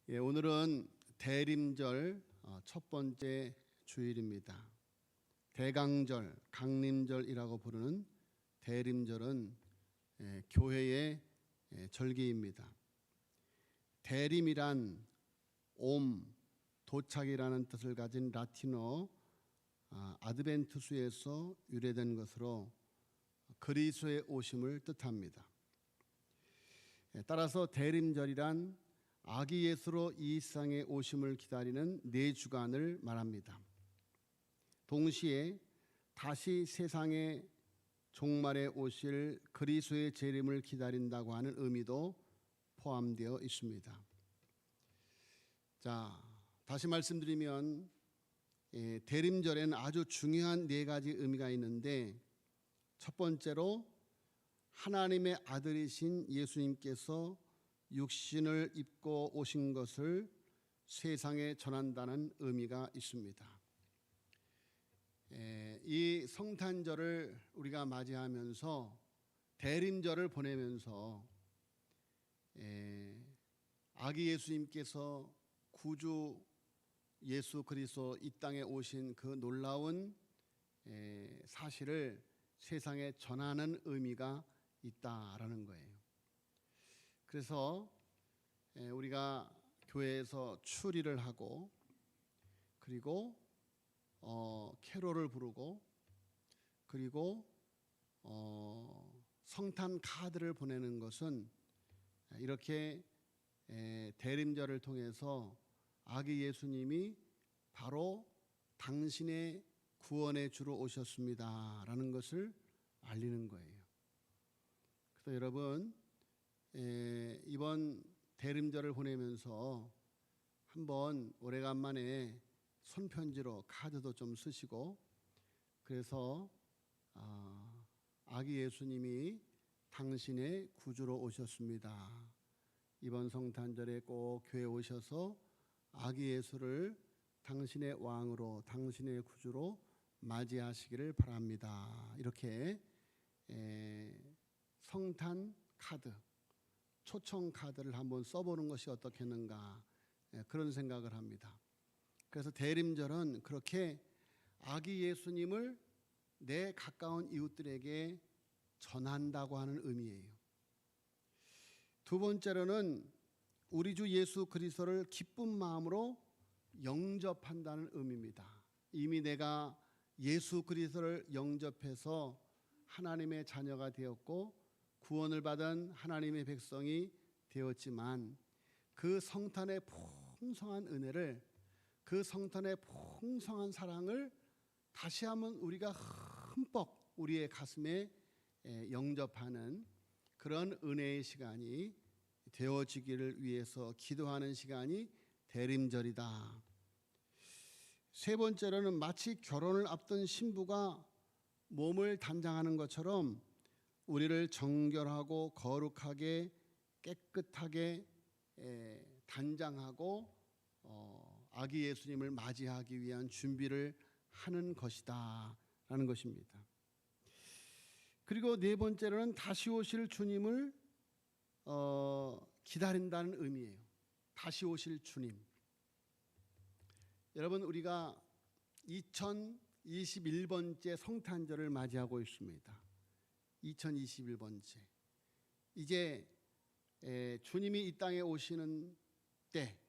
오늘은 대림절 첫 번째 주일입니다. 대강절, 강림절이라고 부르는 대림절은 교회의 절기입니다. 대림이란 옴, 도착이라는 뜻을 가진 라틴어 아드벤투스에서 유래된 것으로 그리스도의 오심을 뜻합니다. 따라서 대림절이란 아기 예수로 이 세상에 오심을 기다리는 4주간을 말합니다. 동시에 다시 세상에 종말에 오실 그리스도의 재림을 기다린다고 하는 의미도 포함되어 있습니다. 자, 다시 말씀드리면 대림절에는 아주 중요한 4가지 의미가 있는데, 첫 번째로 하나님의 아들이신 예수님께서 육신을 입고 오신 것을 세상에 전한다는 의미가 있습니다. 이 성탄절을 우리가 맞이하면서 대림절을 보내면서 아기 예수님께서 구주 예수 그리스도 이 땅에 오신 그 놀라운 사실을 세상에 전하는 의미가 있다라는 거예요. 그래서 우리가 교회에서 추리를 하고, 그리고 캐롤을 부르고, 그리고 성탄 카드를 보내는 것은 이렇게 대림절을 통해서 아기 예수님이 바로 당신의 구원의 주로 오셨습니다라는 것을 알리는 거예요. 그래서 여러분, 이번 대림절을 보내면서 한번 오래간만에 손편지로 카드도 좀 쓰시고, 그래서 아기 예수님이 당신의 구주로 오셨습니다. 이번 성탄절에 꼭 교회에 오셔서 아기 예수를 당신의 왕으로, 당신의 구주로 맞이하시기를 바랍니다. 이렇게 성탄 카드, 초청 카드를 한번 써보는 것이 어떻겠는가, 그런 생각을 합니다. 그래서 대림절은 그렇게 아기 예수님을 내 가까운 이웃들에게 전한다고 하는 의미예요. 두 번째로는 우리 주 예수 그리스도를 기쁜 마음으로 영접한다는 의미입니다. 이미 내가 예수 그리스도를 영접해서 하나님의 자녀가 되었고 구원을 받은 하나님의 백성이 되었지만, 그 성탄의 풍성한 은혜를, 그 성탄의 풍성한 사랑을 다시 한번 우리가 흠뻑 우리의 가슴에 영접하는 그런 은혜의 시간이 되어지기를 위해서 기도하는 시간이 대림절이다. 세 번째로는 마치 결혼을 앞둔 신부가 몸을 단장하는 것처럼 우리를 정결하고 거룩하게 깨끗하게 단장하고 아기 예수님을 맞이하기 위한 준비를 하는 것이다 라는 것입니다. 그리고 네 번째로는 다시 오실 주님을 기다린다는 의미예요. 다시 오실 주님. 여러분, 우리가 2021번째 성탄절을 맞이하고 있습니다. 2021번째. 이제 주님이 이 땅에 오시는 때,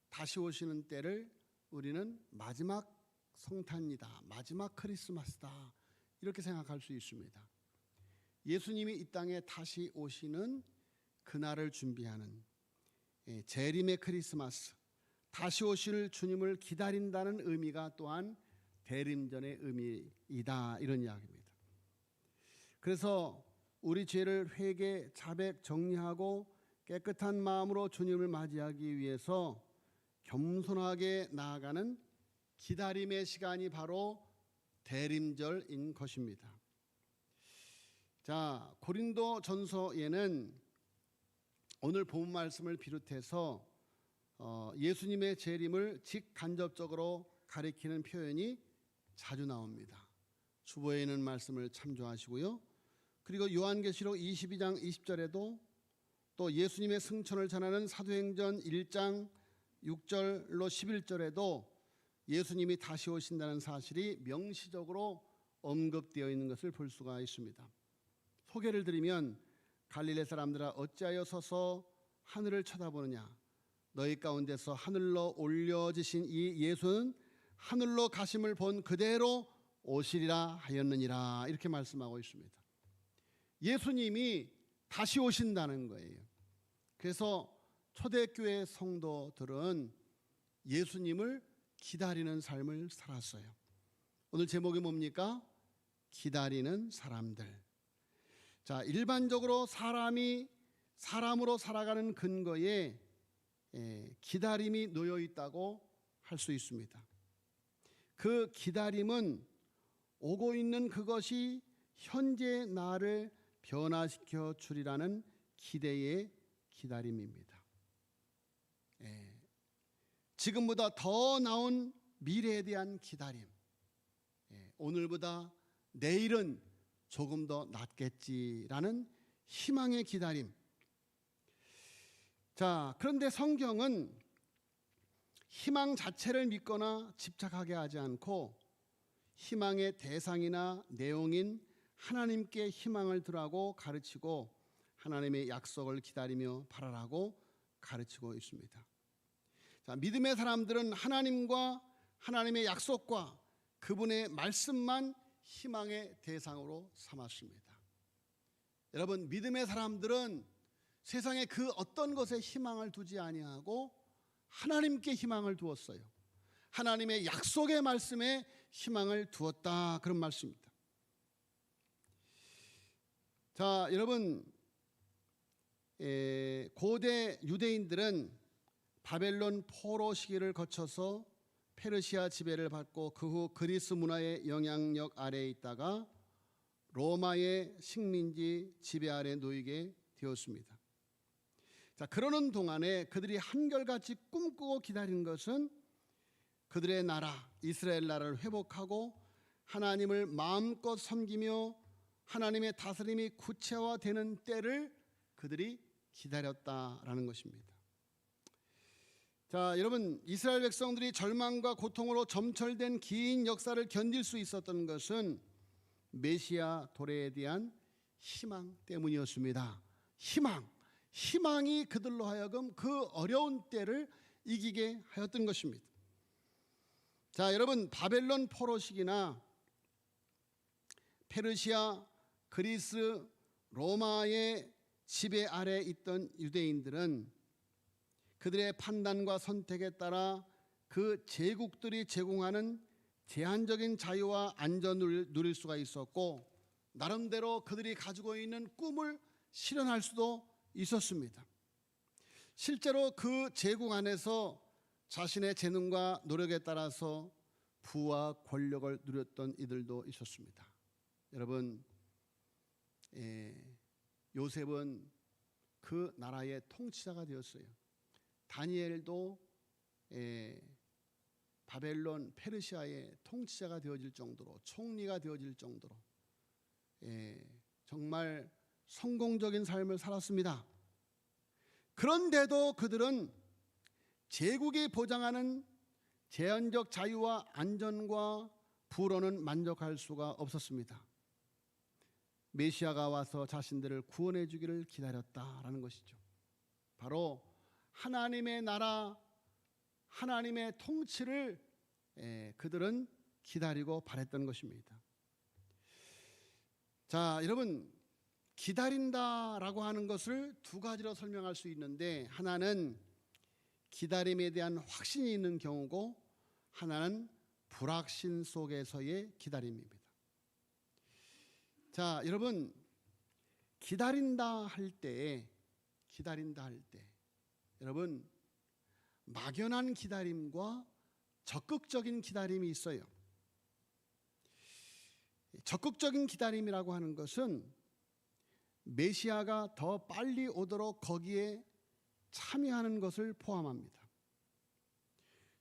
다시 오시는 때를 우리는 마지막 성탄이다, 마지막 크리스마스다, 이렇게 생각할 수 있습니다. 예수님이 이 땅에 다시 오시는 그날을 준비하는 재림의 크리스마스, 다시 오실 주님을 기다린다는 의미가 또한 대림절의 의미이다, 이런 이야기입니다. 그래서 우리 죄를 회개, 자백, 정리하고 깨끗한 마음으로 주님을 맞이하기 위해서 겸손하게 나아가는 기다림의 시간이 바로 대림절인 것입니다. 자, 고린도 전서에는 오늘 본 말씀을 비롯해서 예수님의 재림을 직간접적으로 가리키는 표현이 자주 나옵니다. 주보에 있는 말씀을 참조하시고요. 그리고 요한계시록 22장 20절에도 또 예수님의 승천을 전하는 사도행전 1장 6절로 11절에도 예수님이 다시 오신다는 사실이 명시적으로 언급되어 있는 것을 볼 수가 있습니다. 소개를 드리면 갈릴리 사람들아 어찌하여 서서 하늘을 쳐다보느냐, 너희 가운데서 하늘로 올려지신 이 예수는 하늘로 가심을 본 그대로 오시리라 하였느니라, 이렇게 말씀하고 있습니다. 예수님이 다시 오신다는 거예요. 그래서 초대교회 성도들은 예수님을 기다리는 삶을 살았어요. 오늘 제목이 뭡니까? 기다리는 사람들. 자, 일반적으로 사람이 사람으로 살아가는 근거에 기다림이 놓여 있다고 할 수 있습니다. 그 기다림은 오고 있는 그것이 현재 나를 변화시켜 주리라는 기대의 기다림입니다. 지금보다 더 나은 미래에 대한 기다림. 오늘보다 내일은 조금 더 낫겠지라는 희망의 기다림. 자, 그런데 성경은 희망 자체를 믿거나 집착하게 하지 않고 희망의 대상이나 내용인 하나님께 희망을 두라고 가르치고 하나님의 약속을 기다리며 바라라고 가르치고 있습니다. 자, 믿음의 사람들은 하나님과 하나님의 약속과 그분의 말씀만 희망의 대상으로 삼았습니다. 여러분, 믿음의 사람들은 세상에 그 어떤 것에 희망을 두지 아니하고 하나님께 희망을 두었어요. 하나님의 약속의 말씀에 희망을 두었다, 그런 말씀입니다. 자, 여러분, 고대 유대인들은 바벨론 포로 시기를 거쳐서 페르시아 지배를 받고 그 후 그리스 문화의 영향력 아래에 있다가 로마의 식민지 지배 아래 놓이게 되었습니다. 자, 그러는 동안에 그들이 한결같이 꿈꾸고 기다린 것은 그들의 나라, 이스라엘 나라를 회복하고 하나님을 마음껏 섬기며 하나님의 다스림이 구체화되는 때를 그들이 기다렸다라는 것입니다. 자, 여러분, 이스라엘 백성들이 절망과 고통으로 점철된 긴 역사를 견딜 수 있었던 것은 메시아 도래에 대한 희망 때문이었습니다. 희망이 그들로 하여금 그 어려운 때를 이기게 하였던 것입니다. 자, 여러분, 바벨론 포로 시기나 페르시아, 그리스, 로마의 지배 아래 있던 유대인들은 그들의 판단과 선택에 따라 그 제국들이 제공하는 제한적인 자유와 안전을 누릴 수가 있었고 나름대로 그들이 가지고 있는 꿈을 실현할 수도 있었습니다. 실제로 그 제국 안에서 자신의 재능과 노력에 따라서 부와 권력을 누렸던 이들도 있었습니다. 여러분, 요셉은 그 나라의 통치자가 되었어요. 다니엘도 바벨론 페르시아의 통치자가 되어질 정도로, 총리가 되어질 정도로 정말 성공적인 삶을 살았습니다. 그런데도 그들은 제국이 보장하는 제한적 자유와 안전과 부로는 만족할 수가 없었습니다. 메시아가 와서 자신들을 구원해 주기를 기다렸다라는 것이죠. 바로 하나님의 나라, 하나님의 통치를 그들은 기다리고 바랬던 것입니다. 자, 여러분, 기다린다라고 하는 것을 두 가지로 설명할 수 있는데 하나는 기다림에 대한 확신이 있는 경우고 하나는 불확신 속에서의 기다림입니다. 자, 여러분, 기다린다 할 때 여러분, 막연한 기다림과 적극적인 기다림이 있어요. 적극적인 기다림이라고 하는 것은 메시아가 더 빨리 오도록 거기에 참여하는 것을 포함합니다.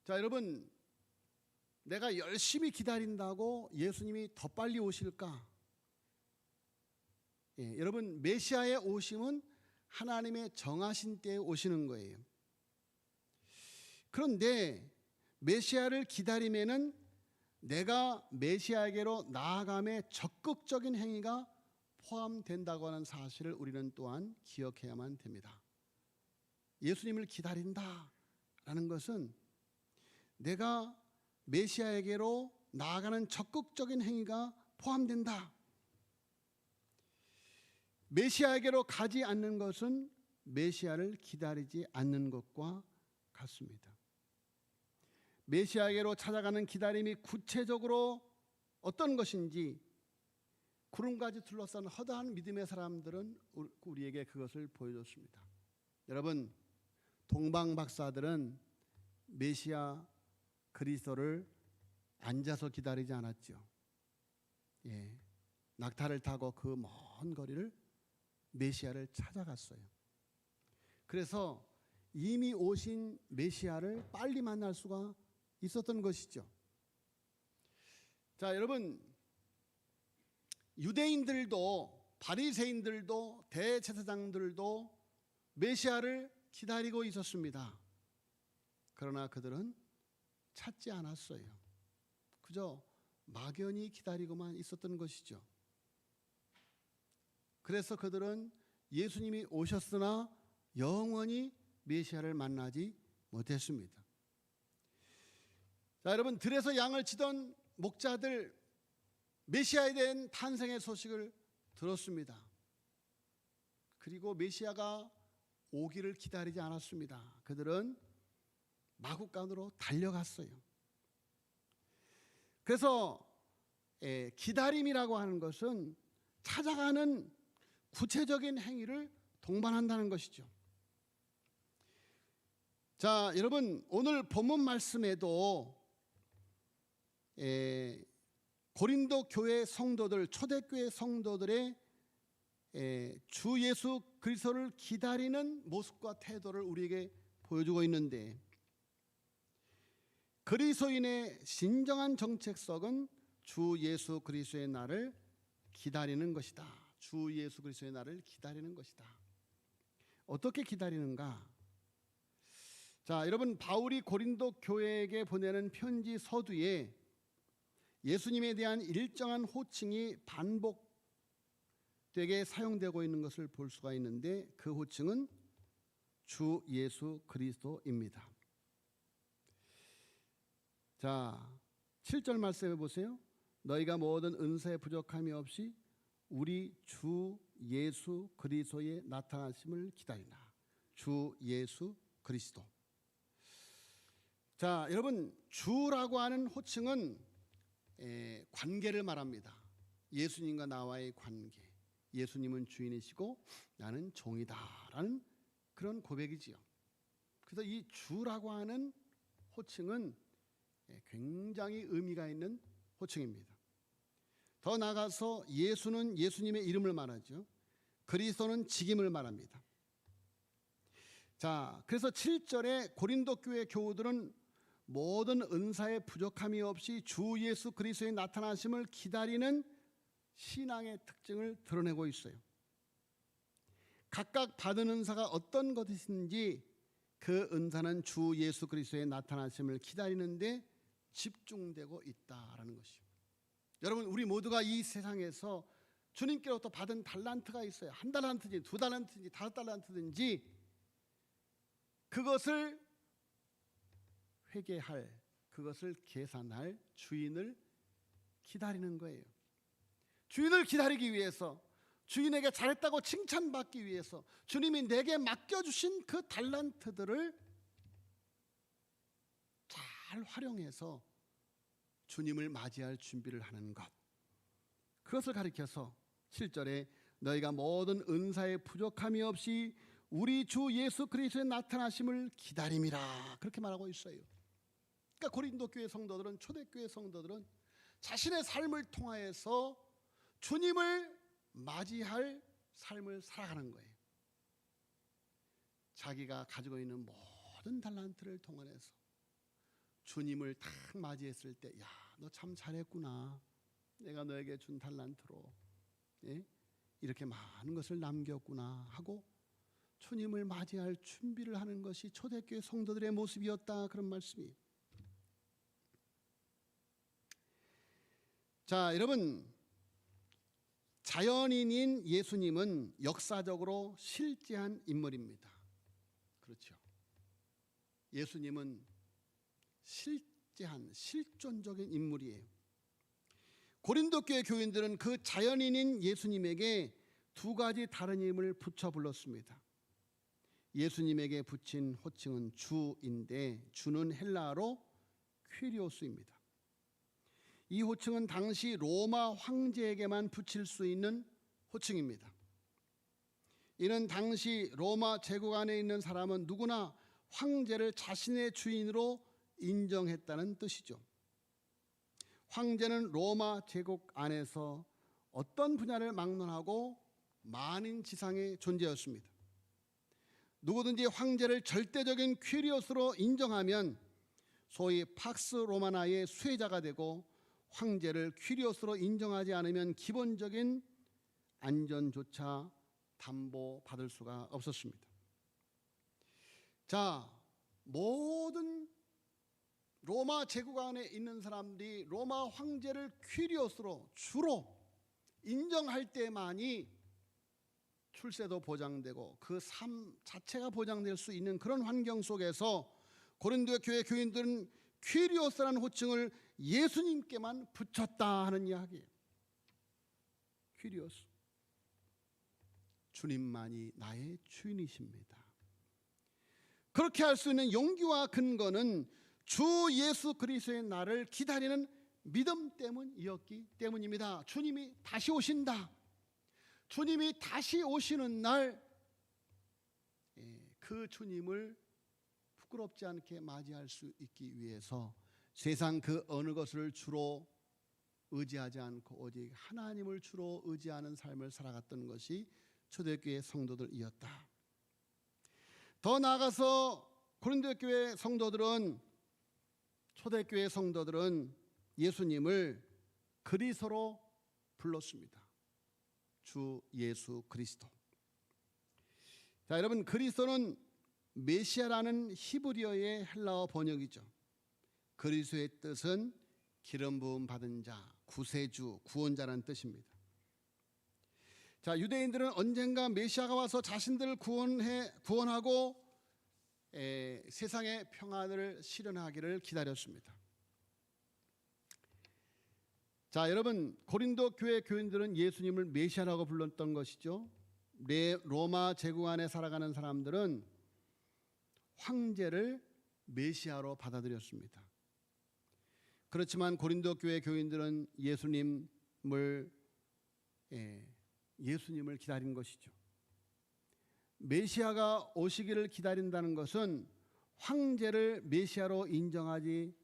자, 여러분, 내가 열심히 기다린다고 예수님이 더 빨리 오실까? 여러분, 메시아의 오심은 하나님의 정하신 때에 오시는 거예요. 그런데 메시아를 기다림에는 내가 메시아에게로 나아감의 적극적인 행위가 포함된다고 하는 사실을 우리는 또한 기억해야만 됩니다. 예수님을 기다린다라는 것은 내가 메시아에게로 나아가는 적극적인 행위가 포함된다. 메시아에게로 가지 않는 것은 메시아를 기다리지 않는 것과 같습니다. 메시아에게로 찾아가는 기다림이 구체적으로 어떤 것인지 구름까지 둘러싼 허다한 믿음의 사람들은 우리에게 그것을 보여줬습니다. 여러분, 동방 박사들은 메시아 그리스도를 앉아서 기다리지 않았죠. 낙타를 타고 그 먼 거리를 메시아를 찾아갔어요. 그래서 이미 오신 메시아를 빨리 만날 수가 있었던 것이죠. 자, 여러분, 유대인들도 바리새인들도 대제사장들도 메시아를 기다리고 있었습니다. 그러나 그들은 찾지 않았어요. 그저 막연히 기다리고만 있었던 것이죠. 그래서 그들은 예수님이 오셨으나 영원히 메시아를 만나지 못했습니다. 자, 여러분, 들에서 양을 치던 목자들 메시아에 대한 탄생의 소식을 들었습니다. 그리고 메시아가 오기를 기다리지 않았습니다. 그들은 마구간으로 달려갔어요. 그래서 기다림이라고 하는 것은 찾아가는 구체적인 행위를 동반한다는 것이죠. 자, 여러분, 오늘 본문 말씀에도 고린도 교회 성도들, 초대교회 성도들의 주 예수 그리스도를 기다리는 모습과 태도를 우리에게 보여주고 있는데, 그리스도인의 진정한 정체성은 주 예수 그리스도의 날을 기다리는 것이다. 주 예수 그리스도의 날을 기다리는 것이다. 어떻게 기다리는가? 자, 여러분, 바울이 고린도 교회에게 보내는 편지 서두에 예수님에 대한 일정한 호칭이 반복되게 사용되고 있는 것을 볼 수가 있는데, 그 호칭은 주 예수 그리스도입니다. 자, 7절 말씀해 보세요. 너희가 모든 은사에 부족함이 없이 우리 주 예수 그리스도의 나타나심을 기다리나. 주 예수 그리스도. 자, 여러분, 주라고 하는 호칭은 관계를 말합니다. 예수님과 나와의 관계. 예수님은 주인이시고 나는 종이다라는 그런 고백이지요. 그래서 이 주라고 하는 호칭은 굉장히 의미가 있는 호칭입니다. 더 나아가서 예수는 예수님의 이름을 말하죠. 그리스도는 직임을 말합니다. 자, 그래서 7절에 고린도 교회 교우들은 모든 은사에 부족함이 없이 주 예수 그리스도의 나타나심을 기다리는 신앙의 특징을 드러내고 있어요. 각각 받은 은사가 어떤 것이든지 그 은사는 주 예수 그리스도의 나타나심을 기다리는데 집중되고 있다라는 것이죠. 여러분, 우리 모두가 이 세상에서 주님께로부터 받은 달란트가 있어요. 1달란트든지 2달란트든지 5달란트든지 그것을 회개할, 그것을 계산할 주인을 기다리는 거예요. 주인을 기다리기 위해서, 주인에게 잘했다고 칭찬받기 위해서 주님이 내게 맡겨주신 그 달란트들을 잘 활용해서 주님을 맞이할 준비를 하는 것, 그것을 가리켜서 7절에 너희가 모든 은사에 부족함이 없이 우리 주 예수 그리스도의 나타나심을 기다림이라, 그렇게 말하고 있어요. 그러니까 고린도 교회 성도들은, 초대교회 성도들은 자신의 삶을 통하여서 주님을 맞이할 삶을 살아가는 거예요. 자기가 가지고 있는 모든 달란트를 동원해서 주님을 딱 맞이했을 때, 야, 너 참 잘했구나. 내가 너에게 준 달란트로 이렇게 많은 것을 남겼구나 하고 주님을 맞이할 준비를 하는 것이 초대교회 성도들의 모습이었다, 그런 말씀이에요. 자, 여러분, 자연인인 예수님은 역사적으로 실제한 인물입니다. 그렇죠. 예수님은 실제한 실존적인 인물이에요. 고린도 교회 교인들은 그 자연인인 예수님에게 두 가지 다른 이름을 붙여 불렀습니다. 예수님에게 붙인 호칭은 주인데, 주는 헬라어로 퀴리오스입니다. 이 호칭은 당시 로마 황제에게만 붙일 수 있는 호칭입니다. 이는 당시 로마 제국 안에 있는 사람은 누구나 황제를 자신의 주인으로 인정했다는 뜻이죠. 황제는 로마 제국 안에서 어떤 분야를 막론하고 만인지상의 존재였습니다. 누구든지 황제를 절대적인 퀴리오스로 인정하면 소위 팍스 로마나의 수혜자가 되고, 황제를 퀴리오스로 인정하지 않으면 기본적인 안전조차 담보받을 수가 없었습니다. 자, 모든 로마 제국 안에 있는 사람들이 로마 황제를 퀴리오스로 주로 인정할 때만이 출세도 보장되고 그 삶 자체가 보장될 수 있는 그런 환경 속에서 고린도 교회 교인들은 퀴리오스라는 호칭을 예수님께만 붙였다 하는 이야기예요. 퀴리오스, 주님만이 나의 주인이십니다. 그렇게 할 수 있는 용기와 근거는 주 예수 그리스도의 나를 기다리는 믿음 때문이었기 때문입니다. 주님이 다시 오신다. 주님이 다시 오시는 날, 그 주님을 부끄럽지 않게 맞이할 수 있기 위해서 세상 그 어느 것을 주로 의지하지 않고 오직 하나님을 주로 의지하는 삶을 살아갔던 것이 초대교회 성도들이었다. 더 나아가서 고린도 교회 성도들은, 초대교회 성도들은 예수님을 그리스도로 불렀습니다. 주 예수 그리스도. 자, 여러분, 그리스도는 메시아라는 히브리어의 헬라어 번역이죠. 그리스도의 뜻은 기름 부음 받은 자, 구세주, 구원자라는 뜻입니다. 자, 유대인들은 언젠가 메시아가 와서 자신들을 구원하고 세상의 평안을 실현하기를 기다렸습니다. 자, 여러분, 고린도 교회 교인들은 예수님을 메시아라고 불렀던 것이죠. 로마 제국 안에 살아가는 사람들은 황제를 메시아로 받아들였습니다. 그렇지만 고린도 교회 교인들은 예수님을 기다린 것이죠. 메시아가 오시기를 기다린다는 것은 황제를 메시아로 인정하지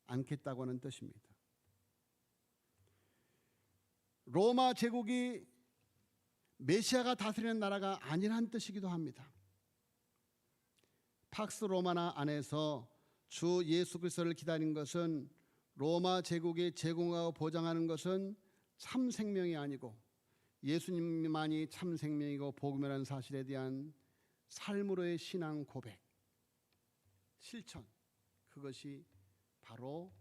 않겠다고 하는 뜻입니다. 로마 제국이 메시아가 다스리는 나라가 아니라는 뜻이기도 합니다. 팍스 로마나 안에서 주 예수 그리스도를 기다린 것은 로마 제국이 제공하고 보장하는 것은 참 생명이 아니고 예수님만이 참 생명이고 복음이라는 사실에 대한 삶으로의 신앙 고백, 실천, 그것이 바로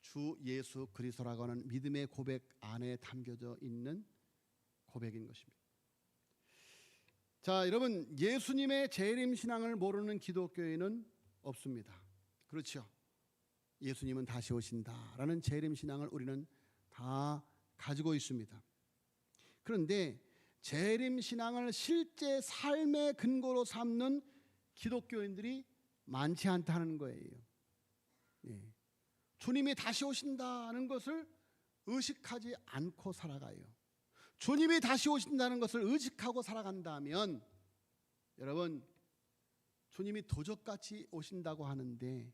주 예수 그리스도라고 하는 믿음의 고백 안에 담겨져 있는 고백인 것입니다. 자, 여러분, 예수님의 재림 신앙을 모르는 기독교인은 없습니다. 그렇죠? 예수님은 다시 오신다라는 재림 신앙을 우리는 다 가지고 있습니다. 그런데 재림 신앙을 실제 삶의 근거로 삼는 기독교인들이 많지 않다는 거예요. 주님이 다시 오신다는 것을 의식하지 않고 살아가요. 주님이 다시 오신다는 것을 의식하고 살아간다면, 여러분, 주님이 도적같이 오신다고 하는데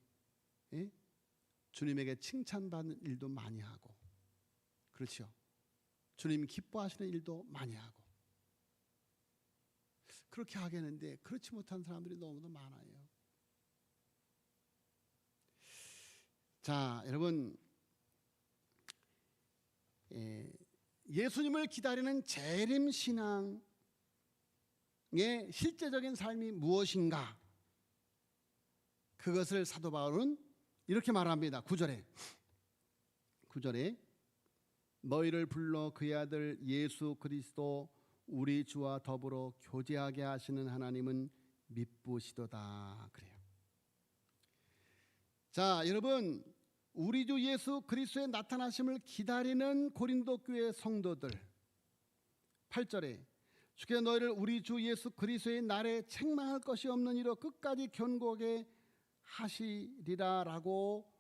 주님에게 칭찬받는 일도 많이 하고, 그렇죠? 주님 기뻐하시는 일도 많이 하고, 그렇게 하겠는데 그렇지 못한 사람들이 너무도 많아요. 자, 여러분, 예수님을 기다리는 재림 신앙, 실제적인 삶이 무엇인가? 그것을 사도 바울은 이렇게 말합니다. 9절에 너희를 불러 그의 아들 예수 그리스도 우리 주와 더불어 교제하게 하시는 하나님은 미쁘시도다 그래요. 자, 여러분, 우리 주 예수 그리스도의 나타나심을 기다리는 고린도 교회 성도들, 8절에 주께 너희를 우리 주 예수 그리스도의 날에 책망할 것이 없는 이로 끝까지 견고하게 하시리라라고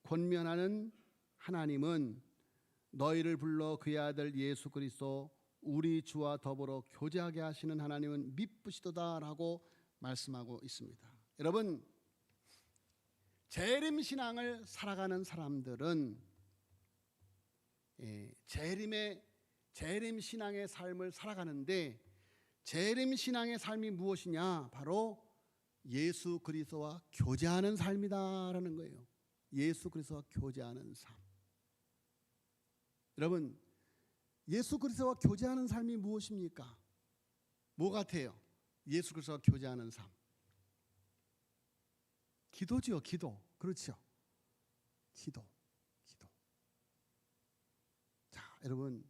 권면하는 하나님은 너희를 불러 그의 아들 예수 그리스도 우리 주와 더불어 교제하게 하시는 하나님은 미쁘시도다라고 말씀하고 있습니다. 여러분, 재림 신앙을 살아가는 사람들은 재림 신앙의 삶을 살아가는데, 재림 신앙의 삶이 무엇이냐? 바로 예수 그리스도와 교제하는 삶이다라는 거예요. 예수 그리스도와 교제하는 삶. 여러분, 예수 그리스도와 교제하는 삶이 무엇입니까? 뭐 같아요? 예수 그리스도와 교제하는 삶. 기도지요, 기도. 그렇죠. 기도. 자, 여러분,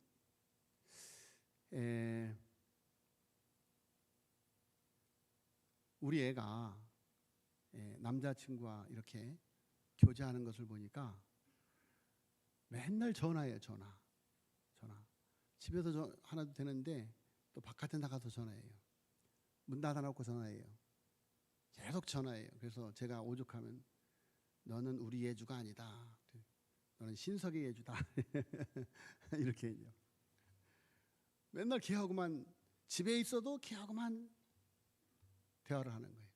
우리 애가 남자친구와 이렇게 교제하는 것을 보니까 맨날 전화해요. 전화. 집에서 하나도 되는데 또 바깥에 나가서 전화해요. 문 닫아놓고 전화해요. 계속 전화해요. 그래서 제가 오죽하면 너는 우리 예주가 아니다. 너는 신석의 예주다. 이렇게 해요. 맨날 걔하고만, 집에 있어도 걔하고만 대화를 하는 거예요.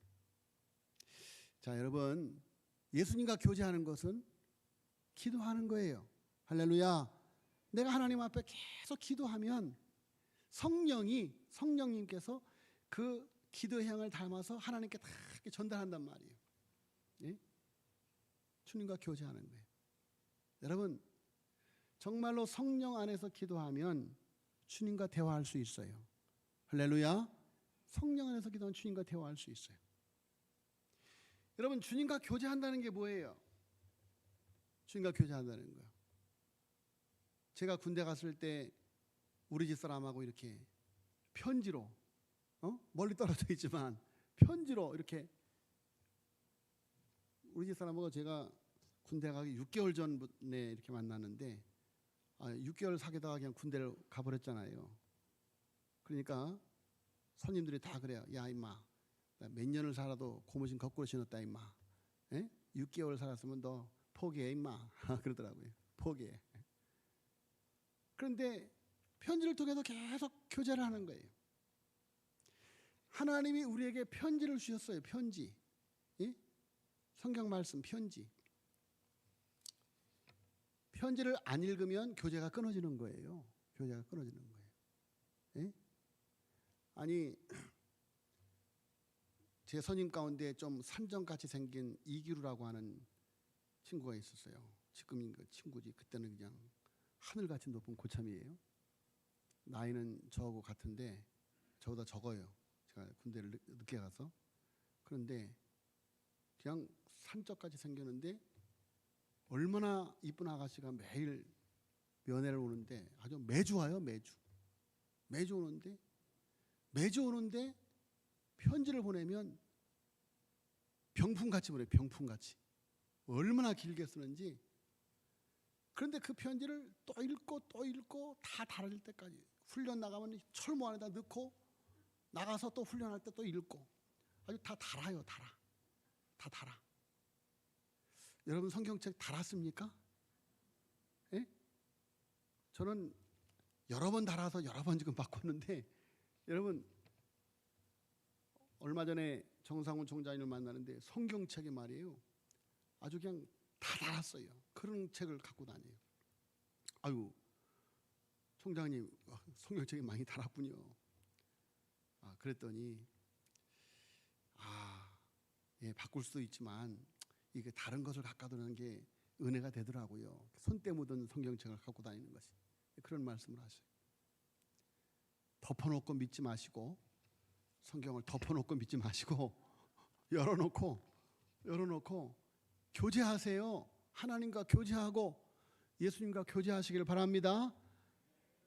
자, 여러분, 예수님과 교제하는 것은 기도하는 거예요. 할렐루야. 내가 하나님 앞에 계속 기도하면 성령님께서 그 기도의 향을 담아서 하나님께 다 전달한단 말이에요. 예? 주님과 교제하는 거예요. 여러분, 정말로 성령 안에서 기도하면 주님과 대화할 수 있어요. 할렐루야. 성령 안에서 기도하면 주님과 대화할 수 있어요. 여러분, 주님과 교제한다는 게 뭐예요? 주님과 교제한다는 거예요. 제가 군대 갔을 때 우리 집 사람하고 이렇게 편지로, 멀리 떨어져 있지만 편지로 이렇게, 우리 집 사람하고 제가 군대 가기 6개월 전에 이렇게 만났는데 6개월 사귀다가 그냥 군대를 가버렸잖아요. 그러니까 손님들이 다 그래요. 야, 임마, 몇 년을 살아도 고무신 거꾸로 신었다, 임마. 6개월 살았으면 너 포기해, 임마. 그러더라고요. 포기해. 그런데 편지를 통해서 계속 교제를 하는 거예요. 하나님이 우리에게 편지를 주셨어요. 편지. 성경 말씀 편지. 편지를 안 읽으면 교제가 끊어지는 거예요. 교제가 끊어지는 거예요. 아니, 제 선임 가운데 좀 산정같이 생긴 이기루라고 하는 친구가 있었어요. 지금 그 친구지. 그때는 그냥 하늘같이 높은 고참이에요. 나이는 저하고 같은데 저보다 적어요. 제가 군대를 늦게 가서. 그런데 그냥 산적같이 생겼는데 얼마나 이쁜 아가씨가 매일 면회를 오는데, 아주 매주 와요. 매주 오는데 편지를 보내면 병풍같이 보내요. 병풍같이. 얼마나 길게 쓰는지. 그런데 그 편지를 또 읽고 다 달아질 때까지, 훈련 나가면 철모 안에다 넣고 나가서 또 훈련할 때 또 읽고, 아주 다 달아요. 다 달아. 여러분, 성경책 달았습니까? 예? 저는 여러 번 달아서 여러 번 지금 바꿨는데, 여러분, 얼마 전에 정상훈 총장님을 만나는데 성경책이 말이에요. 아주 그냥 다 달았어요. 그런 책을 갖고 다녀요. 아유, 총장님, 성경책이 많이 달았군요. 그랬더니 예, 바꿀 수도 있지만 이게 다른 것을 갖다 두는 게 은혜가 되더라고요. 손때 묻은 성경책을 갖고 다니는 것이. 그런 말씀을 하셔요. 덮어놓고 믿지 마시고 성경을 덮어놓고 믿지 마시고 열어놓고 교제하세요. 하나님과 교제하고 예수님과 교제하시길 바랍니다.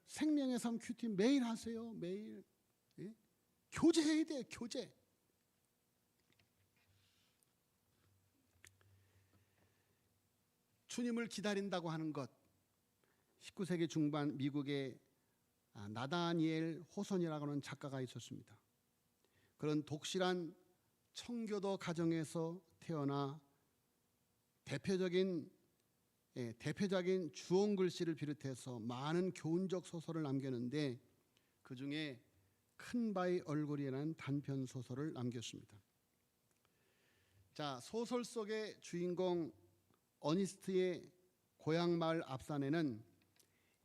생명의 삶 큐티 매일 하세요. 매일. 예? 교제해야 돼요. 교제. 주님을 기다린다고 하는 것, 19세기 중반 미국의 나다니엘 호선이라고 하는 작가가 있었습니다. 그런 독실한 청교도 가정에서 태어나 대표적인 주홍 글씨를 비롯해서 많은 교훈적 소설을 남겼는데 그 중에 큰 바위 얼굴이라는 단편 소설을 남겼습니다. 자, 소설 속의 주인공 어니스트의 고향 마을 앞산에는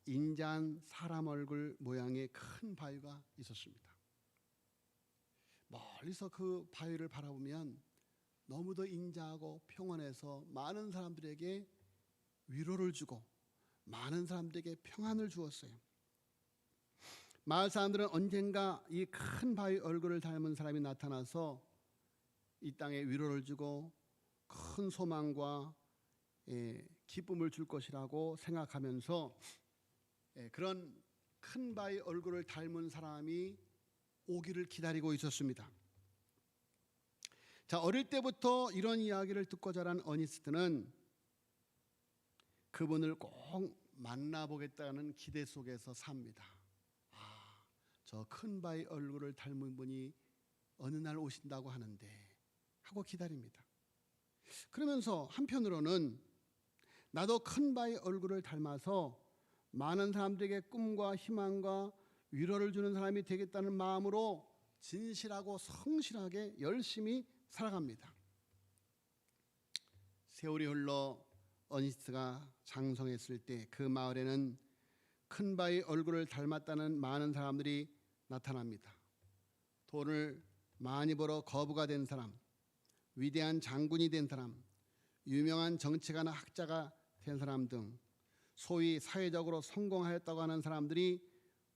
인자한 사람 얼굴 모양의 큰 바위가 있었습니다. 멀리서 그 바위를 바라보면 너무도 인자하고 평온해서 많은 사람들에게 위로를 주고 많은 사람들에게 평안을 주었어요. 마을 사람들은 언젠가 이 큰 바위 얼굴을 닮은 사람이 나타나서 이 땅에 위로를 주고 큰 소망과 기쁨을 줄 것이라고 생각하면서 그런 큰 바위 얼굴을 닮은 사람이 오기를 기다리고 있었습니다. 자, 어릴 때부터 이런 이야기를 듣고 자란 어니스트는 그분을 꼭 만나보겠다는 기대 속에서 삽니다. 저 큰 바위 얼굴을 닮은 분이 어느 날 오신다고 하는데 하고 기다립니다. 그러면서 한편으로는 나도 큰 바위 얼굴을 닮아서 많은 사람들에게 꿈과 희망과 위로를 주는 사람이 되겠다는 마음으로 진실하고 성실하게 열심히 살아갑니다. 세월이 흘러 어니스트가 장성했을 때 그 마을에는 큰 바위 얼굴을 닮았다는 많은 사람들이 나타납니다. 돈을 많이 벌어 거부가 된 사람, 위대한 장군이 된 사람, 유명한 정치가나 학자가 된 사람 등 소위 사회적으로 성공하였다고 하는 사람들이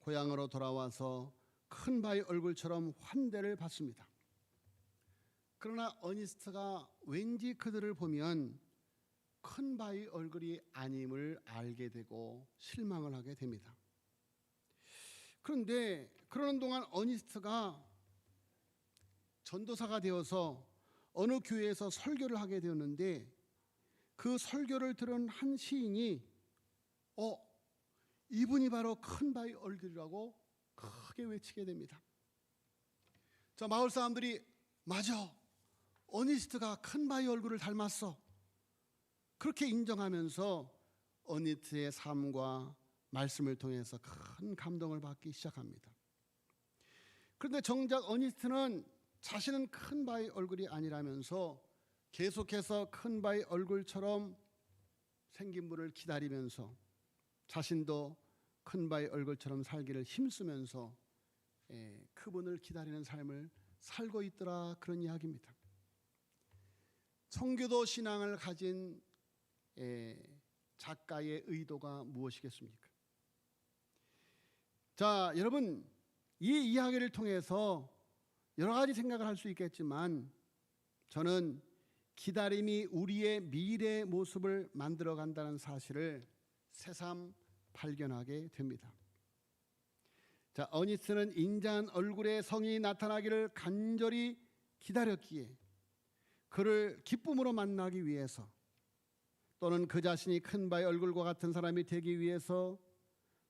고향으로 돌아와서 큰 바위 얼굴처럼 환대를 받습니다. 그러나 어니스트가 왠지 그들을 보면 큰 바위 얼굴이 아님을 알게 되고 실망을 하게 됩니다. 그런데 그러는 동안 어니스트가 전도사가 되어서 어느 교회에서 설교를 하게 되었는데 그 설교를 들은 한 시인이 이분이 바로 큰 바위 얼굴이라고 크게 외치게 됩니다. 자, 마을 사람들이 맞아, 어니스트가 큰 바위 얼굴을 닮았어. 그렇게 인정하면서 어니스트의 삶과 말씀을 통해서 큰 감동을 받기 시작합니다. 그런데 정작 어니스트는 자신은 큰 바위 얼굴이 아니라면서 계속해서 큰 바위 얼굴처럼 생긴 분을 기다리면서 자신도 큰 바위 얼굴처럼 살기를 힘쓰면서 그분을 기다리는 삶을 살고 있더라, 그런 이야기입니다. 청교도 신앙을 가진 작가의 의도가 무엇이겠습니까? 자, 여러분, 이 이야기를 통해서 여러 가지 생각을 할 수 있겠지만 저는 기다림이 우리의 미래의 모습을 만들어 간다는 사실을 새삼 발견하게 됩니다. 자, 어니스트는 인자한 얼굴의 성이 나타나기를 간절히 기다렸기에 그를 기쁨으로 만나기 위해서 또는 그 자신이 큰 바위 얼굴과 같은 사람이 되기 위해서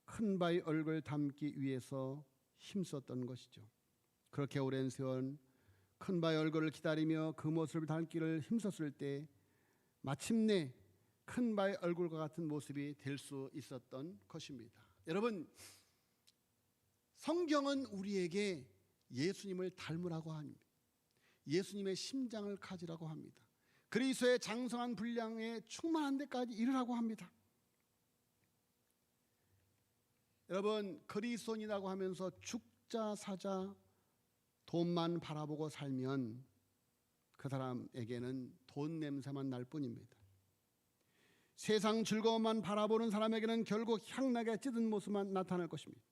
큰 바위 얼굴 닮기 위해서 힘썼던 것이죠. 그렇게 오랜 세월 큰 바위 얼굴을 기다리며 그 모습을 닮기를 힘썼을 때 마침내 큰 바위 얼굴과 같은 모습이 될 수 있었던 것입니다. 여러분, 성경은 우리에게 예수님을 닮으라고 합니다. 예수님의 심장을 가지라고 합니다. 그리스도의 장성한 분량에 충만한 데까지 이르라고 합니다. 여러분, 그리스도인이라고 하면서 죽자 사자 돈만 바라보고 살면 그 사람에게는 돈 냄새만 날 뿐입니다. 세상 즐거움만 바라보는 사람에게는 결국 향나게 찌든 모습만 나타날 것입니다.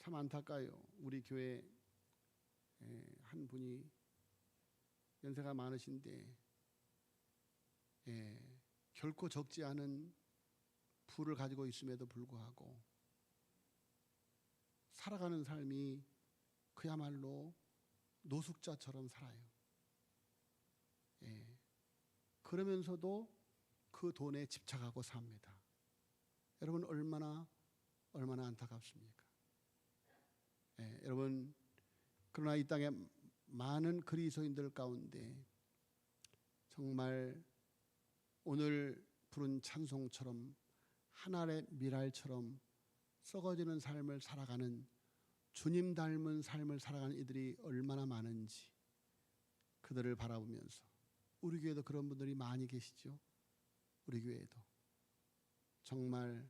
참 안타까워요. 우리 교회 한 분이 연세가 많으신데 결코 적지 않은 부를 가지고 있음에도 불구하고 살아가는 삶이 그야말로 노숙자처럼 살아요. 그러면서도 그 돈에 집착하고 삽니다. 여러분 얼마나 안타깝습니까? 여러분 그러나 이 땅에 많은 그리스도인들 가운데 정말 오늘 부른 찬송처럼 하늘의 미랄처럼 썩어지는 삶을 살아가는 주님 닮은 삶을 살아가는 이들이 얼마나 많은지 그들을 바라보면서 우리 교회도 그런 분들이 많이 계시죠. 우리 교회에도 정말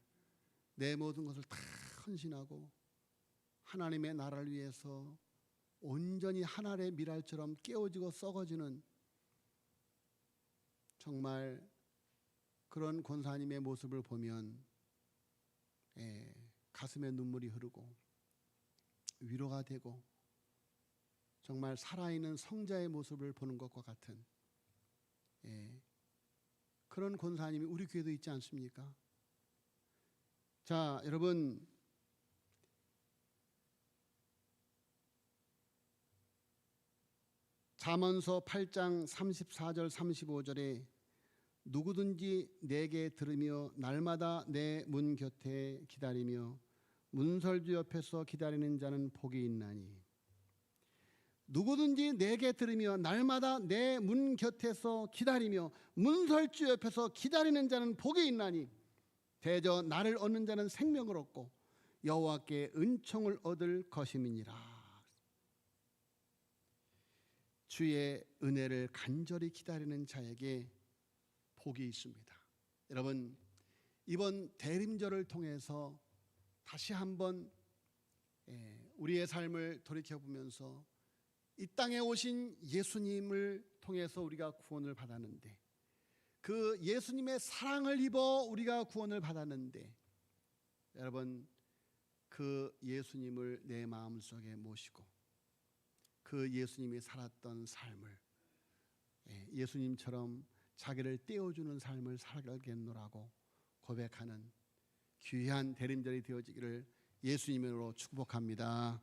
내 모든 것을 다 헌신하고 하나님의 나라를 위해서 온전히 하늘의 미랄처럼 깨어지고 썩어지는 정말 그런 권사님의 모습을 보면 가슴에 눈물이 흐르고 위로가 되고 정말 살아있는 성자의 모습을 보는 것과 같은 그런 권사님이 우리 교회도 있지 않습니까? 자, 여러분 잠언서 8장 34절 35절에 누구든지 내게 들으며 날마다 내 문 곁에 기다리며 문설주 옆에서 기다리는 자는 복이 있나니. 누구든지 내게 들으며 날마다 내 문 곁에서 기다리며 문설주 옆에서 기다리는 자는 복이 있나니. 대저 나를 얻는 자는 생명을 얻고 여호와께 은총을 얻을 것임이니라. 주의 은혜를 간절히 기다리는 자에게 복이 있습니다. 여러분 이번 대림절을 통해서 다시 한번 우리의 삶을 돌이켜보면서 이 땅에 오신 예수님을 통해서 우리가 구원을 받았는데 그 예수님의 사랑을 입어 우리가 구원을 받았는데 여러분 그 예수님을 내 마음속에 모시고 그 예수님이 살았던 삶을 예수님처럼 자기를 떼어주는 삶을 살아가겠노라고 고백하는 귀한 대림절이 되어지기를 예수님으로 축복합니다.